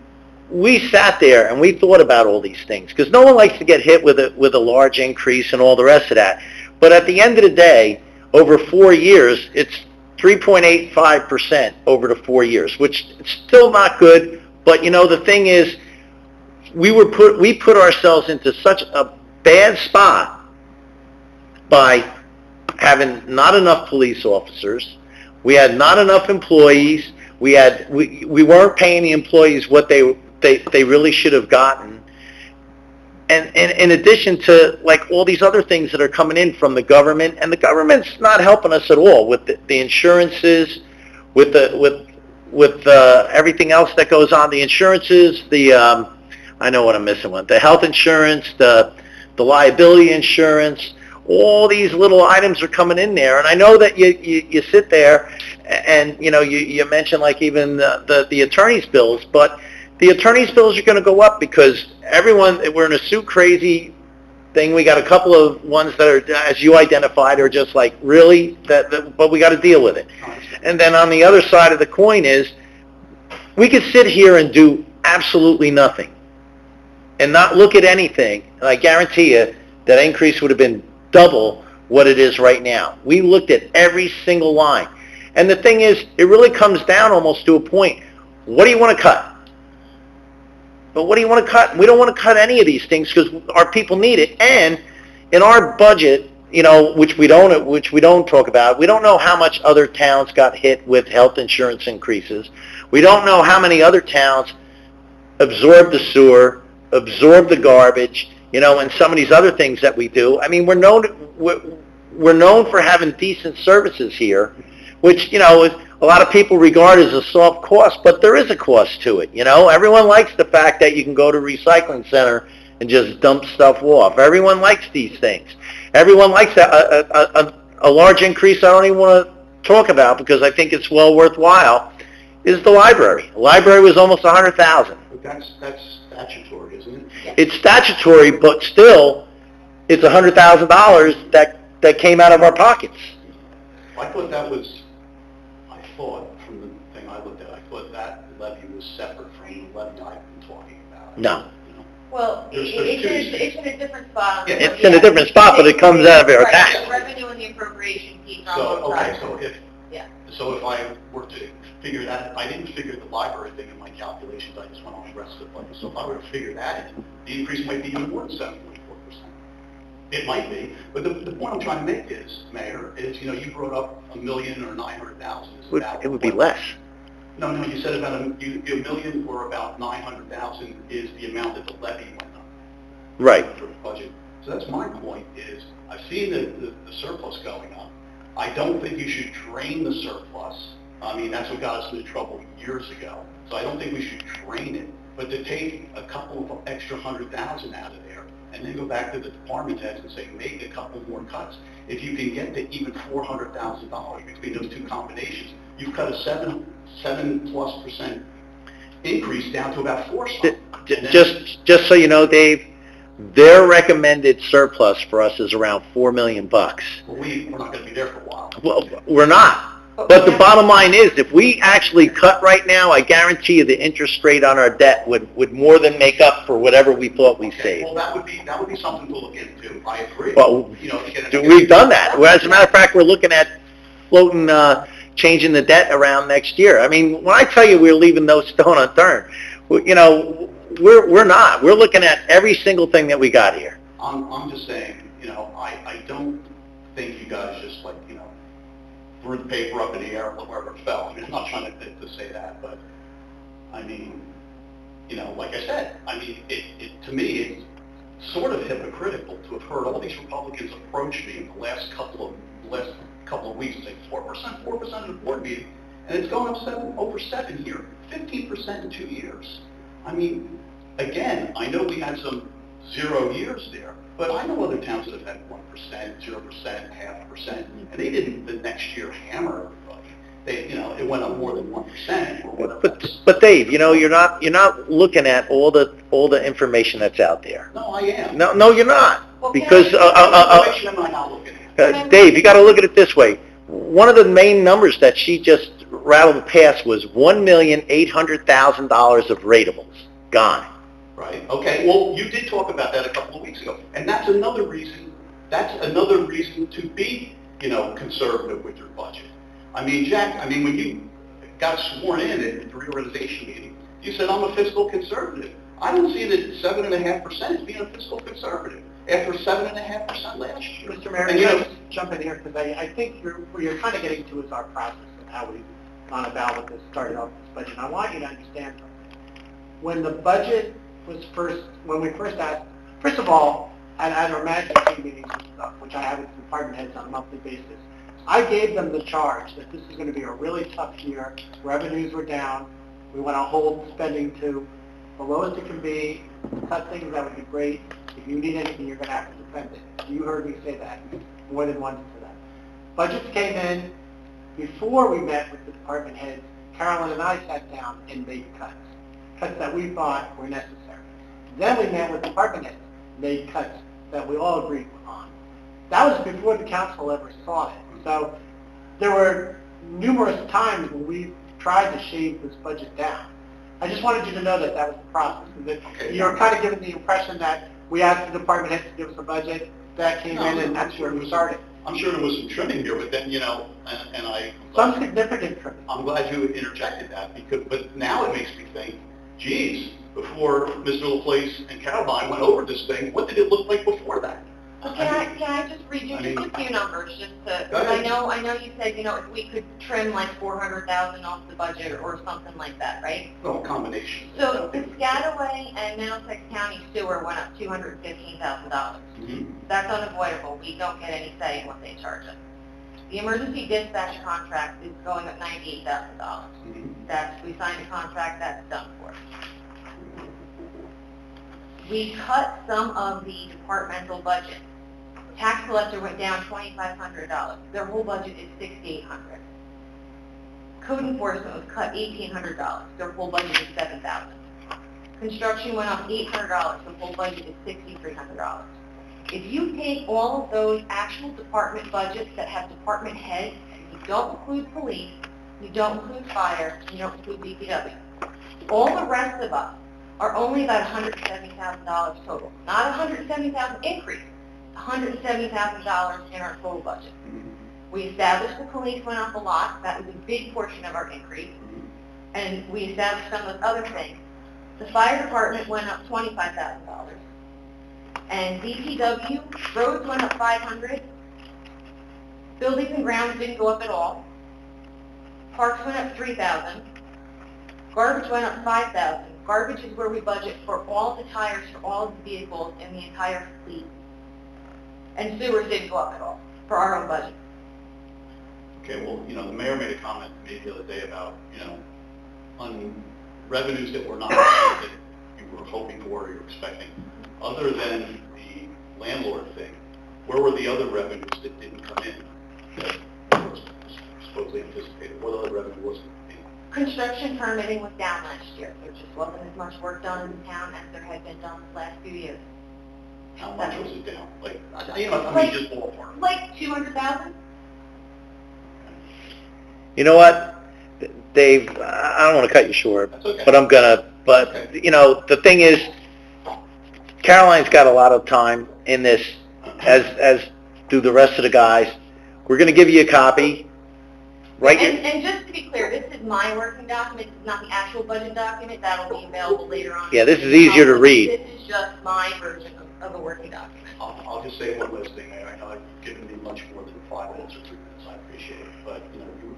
sat there and we thought about all these things, because no one likes to get hit with a large increase and all the rest of that. But at the end of the day, over 4 years, it's 3.85% over the 4 years, which is still not good. But you know, the thing is, we put ourselves into such a bad spot by having not enough police officers. We had not enough employees. We weren't paying the employees what they really should have gotten. And in addition to like all these other things that are coming in from the government, and the government's not helping us at all with the insurances, with everything else that goes on, the insurances, I know what I'm missing one, the health insurance, the liability insurance, all these little items are coming in there. And I know that you sit there and, you know, you mention like even the attorney's bills, but the attorney's bills are going to go up because we're in a suit crazy thing. We got a couple of ones that are, as you identified, are just like, really? But we got to deal with it. And then on the other side of the coin is, we could sit here and do absolutely nothing and not look at anything, and I guarantee you that increase would have been double what it is right now. We looked at every single line. And the thing is, it really comes down almost to a point. What do you want to cut? But what do you want to cut? We don't want to cut any of these things because our people need it. And in our budget, you know, which we don't talk about, we don't know how much other towns got hit with health insurance increases. We don't know how many other towns absorb the sewer, absorb the garbage, you know, and some of these other things that we do. I mean, we're known for having decent services here, which, you know, a lot of people regard as a soft cost, but there is a cost to it, you know. Everyone likes the fact that you can go to a recycling center and just dump stuff off. Everyone likes these things. Everyone likes that. A large increase I don't even want to talk about because I think it's well worthwhile is the library. The library was almost $100,000. But that's statutory, isn't it? It's statutory, but still, it's $100,000 that came out of our pockets. I thought that was, from the thing I looked at, I thought that levy was separate from the levy I've been talking about. No. Well, it's in a different spot. Yeah, It's in a different spot, but it comes out of our Right, tax. the revenue and the appropriation piece on So, both okay, sides. so if I were to figure that, I didn't figure the library thing in my calculations, I just went on the rest of the budget. So if I were to figure that in, the increase might be even more than 7.4%. It might be, but the point I'm trying to make is, Mayor, is, you know, you brought up $1 million or 900,000. It would be less. No, you said about $1 million or about 900,000 is the amount that the levy went up. Right. For the budget. So that's my point is, I've seen the surplus going up. I don't think you should drain the surplus. I mean, that's what got us into trouble years ago. So I don't think we should drain it. But to take a couple of extra 100,000 out of there and then go back to the department heads and say, make a couple more cuts. If you can get to even $400,000 between those two combinations, you've cut a 7+% increase down to about 4 something. Just so you know, Dave, their recommended surplus for us is around $4 million. Well, we're not going to be there for a while. Well, we're not. But the bottom line is, if we actually cut right now, I guarantee you the interest rate on our debt would more than make up for whatever we thought we saved. Well, that would be something to look into. I agree. Well, you know, to we've done that. Well, as a matter of fact, we're looking at floating, changing the debt around next year. I mean, when I tell you we're leaving no stone unturned, you know, we're not. We're looking at every single thing that we got here. I'm just saying, you know, I don't think you guys just like, you know, threw the paper up in the air wherever it fell. I mean, I'm not trying to say that, but I mean, you know, like I said, I mean, it to me, it's sort of hypocritical to have heard all these Republicans approach me in the last couple of weeks and say 4% in the board meeting, and it's going up over 7 here, 15% in 2 years. I mean, again, I know we had some 0 years there, but I know other towns that have had 1%, 0%, 0.5%, and they didn't the next year hammer everybody. They, you know, it went up more than 1% or whatever. But Dave, you know, you're not looking at all the information that's out there. No, I am. No, you're not. Well, Because What information am I not looking at? Dave, you got to look at it this way. One of the main numbers that she just rattled past was $1,800,000 of ratables gone. Right. Okay. Well, you did talk about that a couple of weeks ago, and that's another reason. That's another reason to be, you know, conservative with your budget. I mean, Jack. I mean, when you got sworn in at the reorganization meeting, you said I'm a fiscal conservative. I don't see that 7.5% as being a fiscal conservative after 7.5% last year. Mr. Mayor, And, can you I know, just jump in here, because I think where you're kind of getting to is our process and how we've gone about with this, started off this budget. And I want you to understand something. When the budget was when we first asked, first of all, at our management team meetings and stuff, which I have with the department heads on a monthly basis, I gave them the charge that this is going to be a really tough year. Revenues were down. We want to hold spending to the lowest it can be, cut things that would be great. If you need anything, you're going to have to defend it. You heard me say that more than once to them. Budgets came in. Before we met with the department heads, Carolyn and I sat down and made cuts that we thought were necessary. Then we met with department heads, made cuts that we all agreed on. That was before the council ever saw it. So there were numerous times when we tried to shave this budget down. I just wanted you to know that that was the process. And that you're kind of giving the impression that we asked the department heads to give us a budget, that came in, and that's where we started. I'm sure there was some trimming here, but then, and Some significant trimming. I'm glad you interjected that, but now it makes me think, geez, before Mr. LaPlace and Caroline went over this thing, what did it look like before that? Can I just read you just a few numbers, just to, because I know you said, if we could trim like 400,000 off the budget or something like that, right? Well, combination. So the Piscataway and Middlesex County sewer went up $215,000. Mhm. That's unavoidable. We don't get any say in what they charge us. The emergency dispatch contract is going up $98,000. We signed a contract, that's done for. We cut some of the departmental budget. Tax collector went down $2,500. Their whole budget is $6,800. Code enforcement was cut $1,800. Their whole budget is $7,000. Construction went up $800. The whole budget is $6,300. If you take all of those actual department budgets that have department heads, and you don't include police, you don't include fire, you don't include DPW, all the rest of us are only about $170,000 total. Not $170,000 increase, $170,000 in our total budget. We established the police went up a lot. That was a big portion of our increase. And we established some of those other things. The fire department went up $25,000. And DPW, roads went up $500. Buildings and grounds didn't go up at all. Parks went up $3,000. Garbage went up $5,000. Garbage is where we budget for all the tires for all of the vehicles in the entire fleet. And sewers didn't go up at all for our own budget. Okay, well, the mayor made a comment to me the other day about, on revenues that were not that you were hoping for or you were expecting. Other than the landlord thing, where were the other revenues that didn't come in that were supposedly anticipated? What other revenue wasn't in? Construction permitting was down last year. There just wasn't as much work done in the town as there had been done the last few years. How much was it down? Just ballpark. Like 200,000? You know what, Dave, I don't want to cut you short, That's okay. but I'm gonna, the thing is, Caroline's got a lot of time in this, as do the rest of the guys. We're gonna give you a copy, right? And just to be clear, this is my working document. This is not the actual budget document. That'll be available later on. Yeah, this is easier to read. This is just my version of a working document. I'll just say one last thing. I know I've given you much more than 5 minutes or 3 minutes. I appreciate it. But,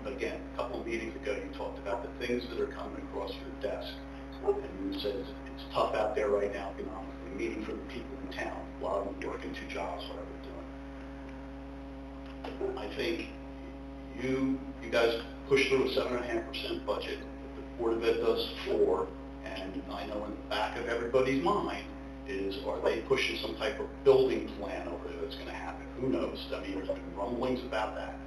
again, a couple of meetings ago, you talked about the things that are coming across your desk. And you said it's tough out there right now economically, meeting for the people in town, a lot of them working 2 jobs, whatever they're doing. I think you guys push through a 7.5% budget. The Board of Ed does 4. And I know in the back of everybody's mind is, are they pushing some type of building plan over there that's going to happen? Who knows? I mean, there's been rumblings about that.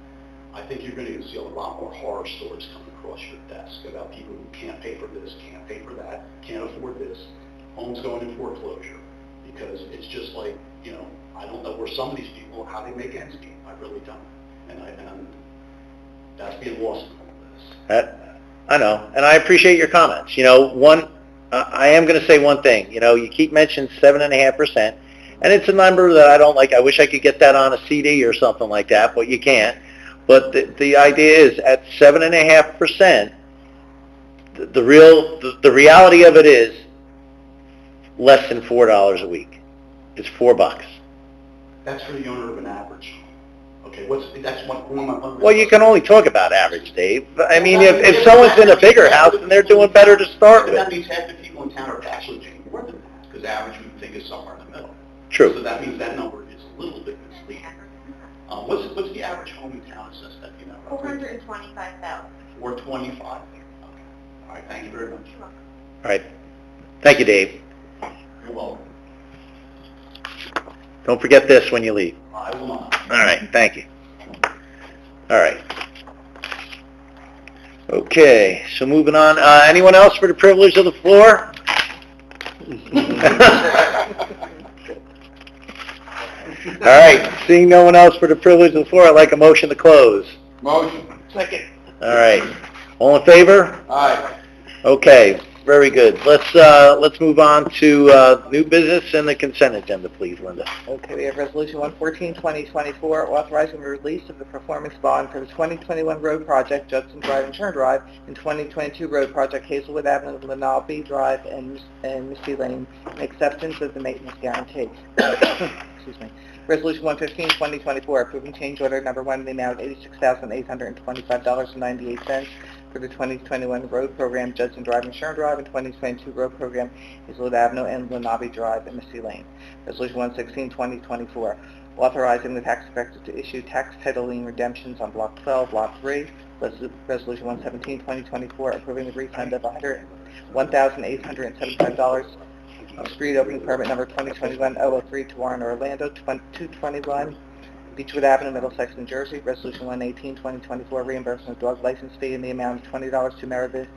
I think you're going to see a lot more horror stories coming across your desk about people who can't pay for this, can't pay for that, can't afford this, homes going in foreclosure, because it's just like, I don't know where some of these people, how they make ends meet. I really don't. And that's being lost in all of this. I know, and I appreciate your comments. I am going to say one thing. You keep mentioning 7.5%, and it's a number that I don't like. I wish I could get that on a CD or something like that, but you can't. But the idea is, at 7.5%, the reality of it is less than $4 a week. It's $4. That's for the owner of an average home. Okay, that's one. Well, you can only talk about average, Dave. I mean, if someone's in a bigger house, then they're doing better to start That with. means half the people in town are actually paying more than that, because average we think is somewhere in the middle. True. So that means that number is a little bit misleading. What's the average home in town assessed at, roughly? $425,000. 425. Okay. All right, thank you very much. All right. Thank you, Dave. You're welcome. Don't forget this when you leave. I will not. All right, thank you. All right. Okay, so moving on. Anyone else for the privilege of the floor? All right, seeing no one else for the privilege of the floor, I'd like a motion to close. Motion. Second. All right. All in favor? Aye. Okay. Very good. Let's move on to new business and the consent agenda, please, Linda. Okay, we have Resolution 114, 2024, authorizing the release of the performance bond for the 2021 road project, Judson Drive and Turn Drive, and 2022 road project, Hazelwood Avenue, Lenabe Drive, and Misty Lane, and acceptance of the maintenance guarantee. Excuse me. Resolution 115, 2024, approving change order number 1 in the amount of $86,825.98 for the 2021 road program, Judson Drive and Shern Drive, and 2022 road program, Hazelwood Avenue and Lenabe Drive and Misty Lane. Resolution 116, 2024, authorizing the tax inspector to issue tax title lien redemptions on Block 12, Lot 3. Resolution 117, 2024, approving the refund of $1,875 of street opening permit number 2021-003 to Warren Orlando, 221 Beechwood Avenue, Middlesex, New Jersey. Resolution 118, 2024, reimbursement of dog license fee in the amount of $20 to Meredith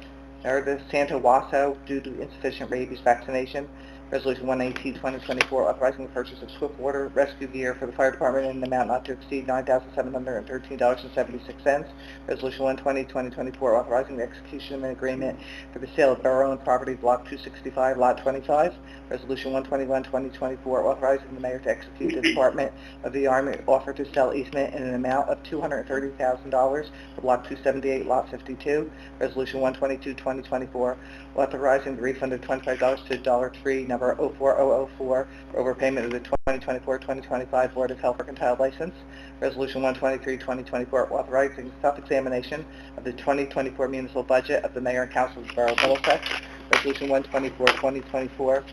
Santa Wasso due to insufficient rabies vaccination. Resolution 118, 2024, authorizing the purchase of Swiftwater rescue gear for the fire department in an amount not to exceed $9,713.76. Resolution 120, 2024, authorizing the execution of an agreement for the sale of borough-owned property, Block 265, Lot 25. Resolution 121, 2024, authorizing the mayor to execute the Department of the Army offer to sell easement in an amount of $230,000 for Block 278, Lot 52. Resolution 122, 2024, authorizing the refund of $25 to Dollar Tree number 04004 for overpayment of the 2024-2025 Board of Health mercantile license. Resolution 123, 2024, authorizing self-examination of the 2024 municipal budget of the mayor and council of the Borough of Middlesex. Resolution 124, 2024,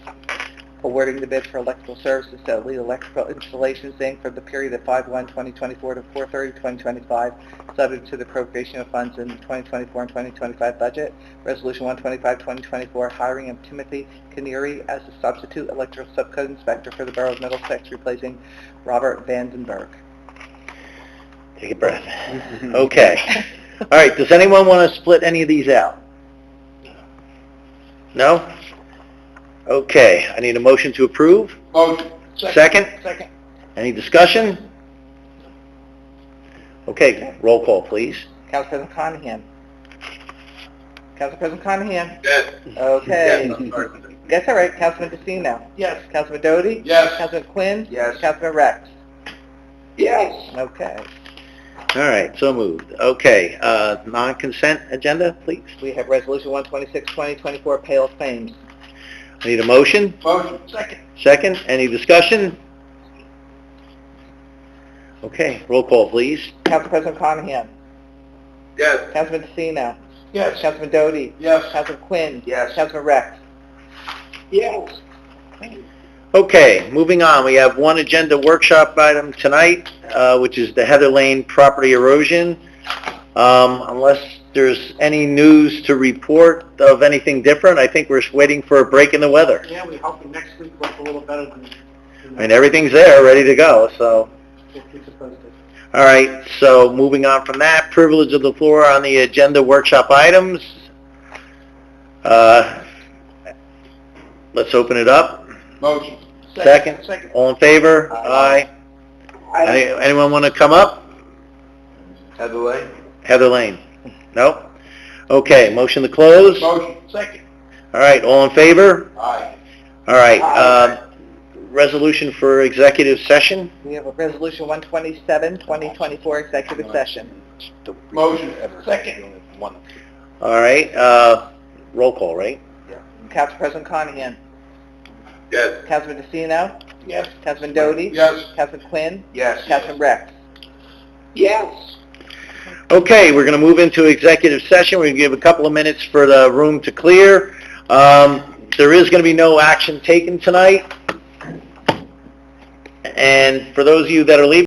awarding the bid for electrical services to Elite Electrical Installations, Inc. for the period of 5/1/2024 to 4/30/2025, subject to the appropriation of funds in the 2024 and 2025 budget. Resolution 125, 2024, hiring of Timothy Canary as a substitute electrical subcode inspector for the Borough of Middlesex, replacing Robert Vandenberg. Take a breath. Okay. All right, does anyone want to split any of these out? No? Okay, I need a motion to approve. Motion. Second? Second. Any discussion? Okay, roll call, please. Council President Conahan. Council President Conahan. Yes. Okay. Yes, I'm sorry. That's all right. Councilman DeCino. Yes. Councilman Doty. Yes. Councilman Quinn. Yes. Councilman Rex. Yes. Okay. All right, so moved. Okay, non-consent agenda, please. We have Resolution 126, 2024, payroll claims. I need a motion. Motion. Second. Second, any discussion? Okay, roll call, please. Council President Conahan. Yes. Councilman DeCino. Yes. Councilman Doty. Yes. Councilman Quinn. Yes. Councilman Rex. Yes. Okay, moving on. We have one agenda workshop item tonight, which is the Heather Lane property erosion. Unless there's any news to report of anything different, I think we're just waiting for a break in the weather. Yeah, we hope next week look a little better than I mean, everything's there, ready to go, so. we'll keep it posted. All right, so moving on from that, privilege of the floor on the agenda workshop items. Let's open it up. Motion. Second? Second. All in favor? Aye. Anyone want to come up? Heather Lane? Heather Lane? No? Okay, motion to close? Motion. Second. All right, all in favor? Aye. All right, resolution for executive session? We have a Resolution 127, 2024, executive session. Motion. Second. All right, roll call, right? Council President Conahan. Yes. Councilman DeCino. Yes. Councilman Doty. Yes. Councilman Quinn. Yes. Councilman Rex. Yes. Okay, we're going to move into executive session. We're going to give a couple of minutes for the room to clear. There is going to be no action taken tonight. And for those of you that are leaving,